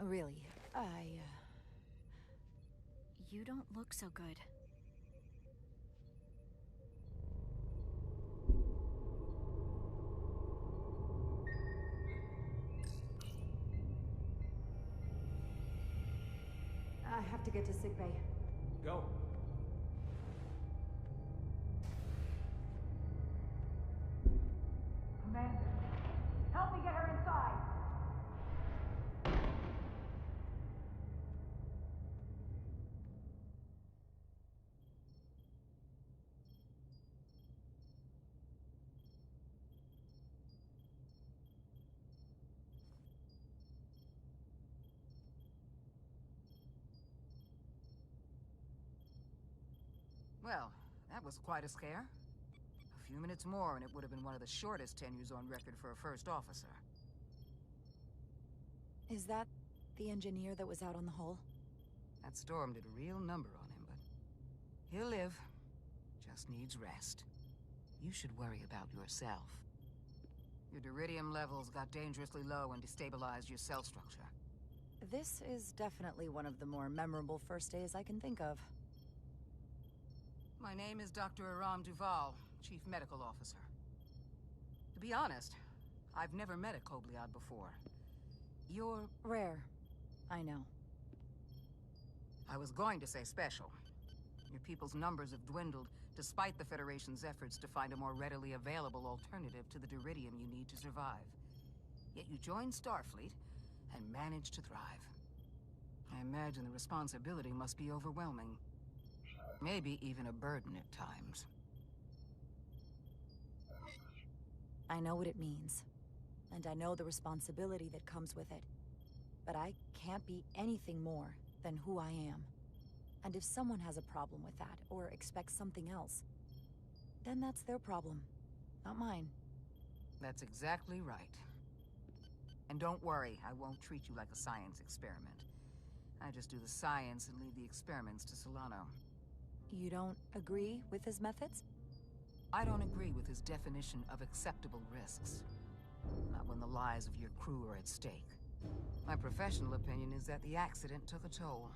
Really, You don't look so good. I have to get to sickbay. Go. Commander, help me get her inside! Well, that was quite a scare. A few minutes more and it would have been one of the shortest tenures on record for a first officer. Is that the engineer that was out on the hull? That storm did a real number on him, but he'll live. Just needs rest. You should worry about yourself. Your duridium levels got dangerously low and destabilized your cell structure. This is definitely one of the more memorable first days I can think of. My name is Dr. Aram Duval, Chief Medical Officer. To be honest, I've never met a Kobliad before. You're... Rare. I know. I was going to say special. Your people's numbers have dwindled, despite the Federation's efforts to find a more readily available alternative to the duridium you need to survive. Yet you joined Starfleet, and managed to thrive. I imagine the responsibility must be overwhelming. Maybe even a burden at times. I know what it means. And I know the responsibility that comes with it. But I can't be anything more than who I am. And if someone has a problem with that, or expects something else, then that's their problem, not mine. That's exactly right. And don't worry, I won't treat you like a science experiment. I just do the science and leave the experiments to Solano. You don't agree with his methods? I don't agree with his definition of acceptable risks. Not when the lives of your crew are at stake. My professional opinion is that the accident took a toll.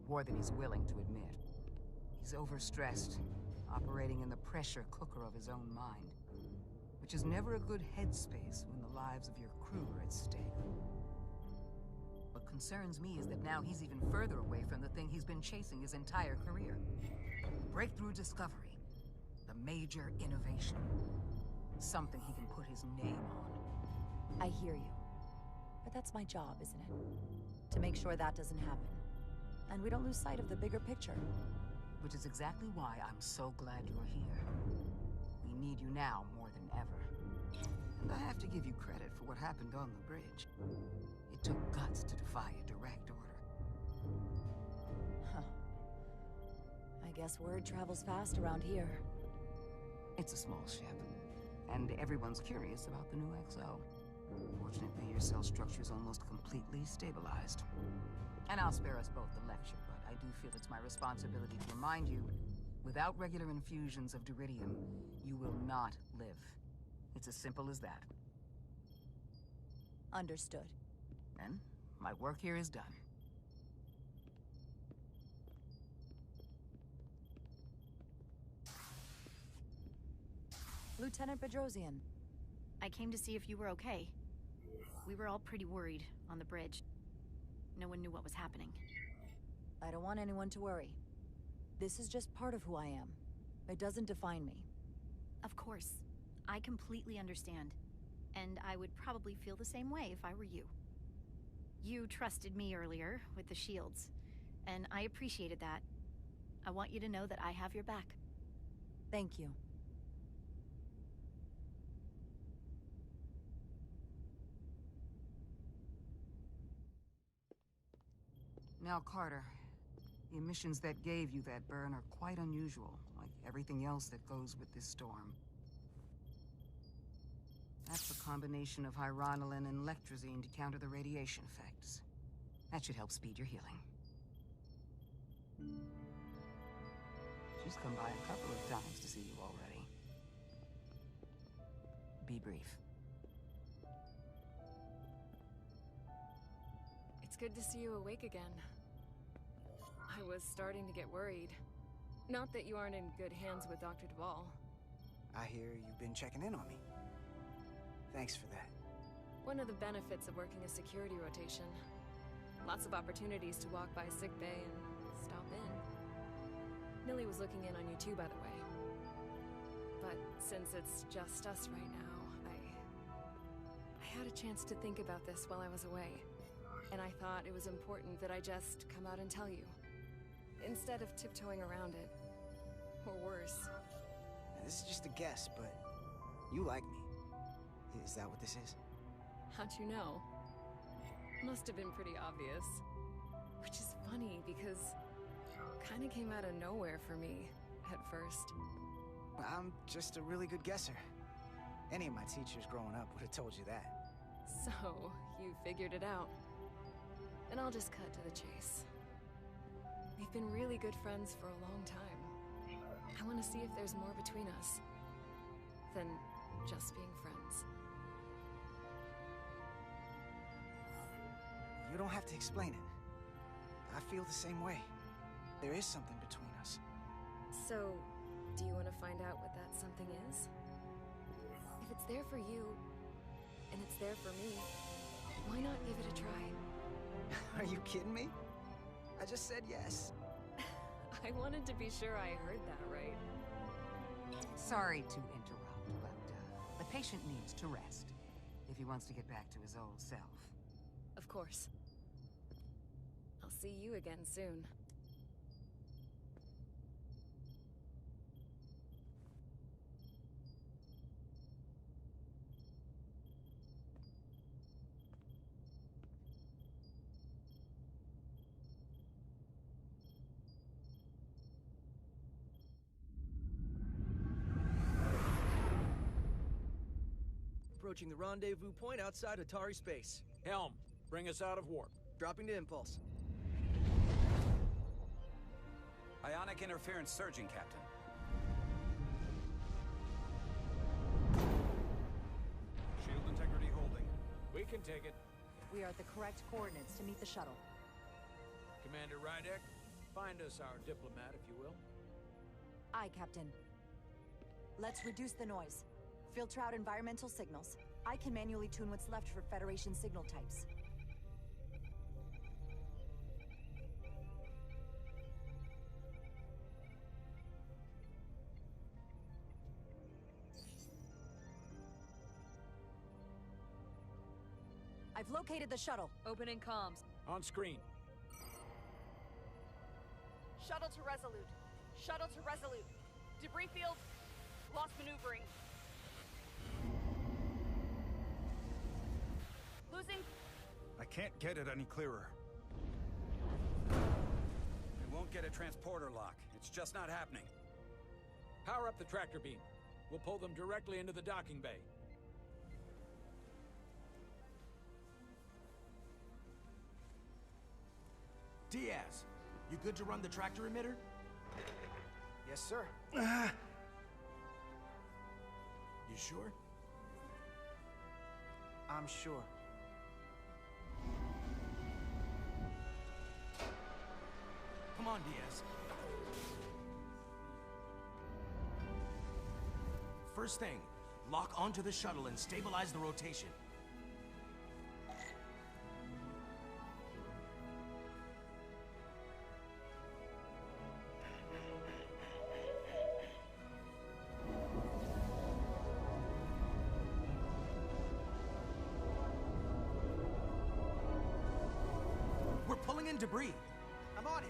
More than he's willing to admit. He's overstressed, operating in the pressure cooker of his own mind. Which is never a good headspace when the lives of your crew are at stake. What concerns me is that now he's even further away from the thing he's been chasing his entire career. Breakthrough discovery. The major innovation. Something he can put his name on. I hear you. But that's my job, isn't it? To make sure that doesn't happen. And we don't lose sight of the bigger picture. Which is exactly why I'm so glad you're here. We need you now more than ever. And I have to give you credit for what happened on the bridge. It took guts to defy a direct order. Huh. I guess word travels fast around here. It's a small ship, and everyone's curious about the new XO. Fortunately, your cell structure's almost completely stabilized. And I'll spare us both the lecture, but I do feel it's my responsibility to remind you, without regular infusions of duridium, you will not live. It's as simple as that. Understood. Then, my work here is done. Lieutenant Bedrosian. I came to see if you were okay. We were all pretty worried on the bridge. No one knew what was happening. I don't want anyone to worry. This is just part of who I am. It doesn't define me. Of course. I completely understand. And I would probably feel the same way if I were you. You trusted me earlier with the shields, and I appreciated that. I want you to know that I have your back. Thank you. Now, Carter, the emissions that gave you that burn are quite unusual, like everything else that goes with this storm. That's a combination of hyronalin and lectrozine to counter the radiation effects. That should help speed your healing. She's come by a couple of times to see you already. Be brief. It's good to see you awake again. I was starting to get worried. Not that you aren't in good hands with Dr. Duvall. I hear you've been checking in on me. Thanks for that. One of the benefits of working a security rotation. Lots of opportunities to walk by sickbay and stop in. Millie was looking in on you too, by the way. But since it's just us right now, I had a chance to think about this while I was away. And I thought it was important that I just come out and tell you. Instead of tiptoeing around it. Or worse. Now, this is just a guess, but you like me. Is that what this is? How'd you know? Must have been pretty obvious. Which is funny, because it kinda came out of nowhere for me, at first. I'm just a really good guesser. Any of my teachers growing up would have told you that. So, you figured it out. And I'll just cut to the chase. We've been really good friends for a long time. I want to see if there's more between us than just being friends. You don't have to explain it. I feel the same way. There is something between us. So, do you want to find out what that something is? If it's there for you, and it's there for me, why not give it a try? Are you kidding me? I just said yes. I wanted to be sure I heard that right. Sorry to interrupt, but the patient needs to rest if he wants to get back to his old self. Of course. I'll see you again soon. Approaching the rendezvous point outside Atari space. Helm, bring us out of warp. Dropping to impulse. Ionic interference surging, Captain. Shield integrity holding. We can take it. We are at the correct coordinates to meet the shuttle. Commander Rydek, find us our diplomat, if you will. Aye, Captain. Let's reduce the noise. Filter out environmental signals. I can manually tune what's left for Federation signal types. I've located the shuttle. Opening comms. On screen. Shuttle to Resolute. Shuttle to Resolute. Debris field. Lost maneuvering. Losing. I can't get it any clearer. We won't get a transporter lock. It's just not happening. Power up the tractor beam. We'll pull them directly into the docking bay. Diaz, you good to run the tractor emitter? Yes, sir. You sure? I'm sure. Come on, Diaz. First thing, lock onto the shuttle and stabilize the rotation. We're pulling in debris. I'm on it.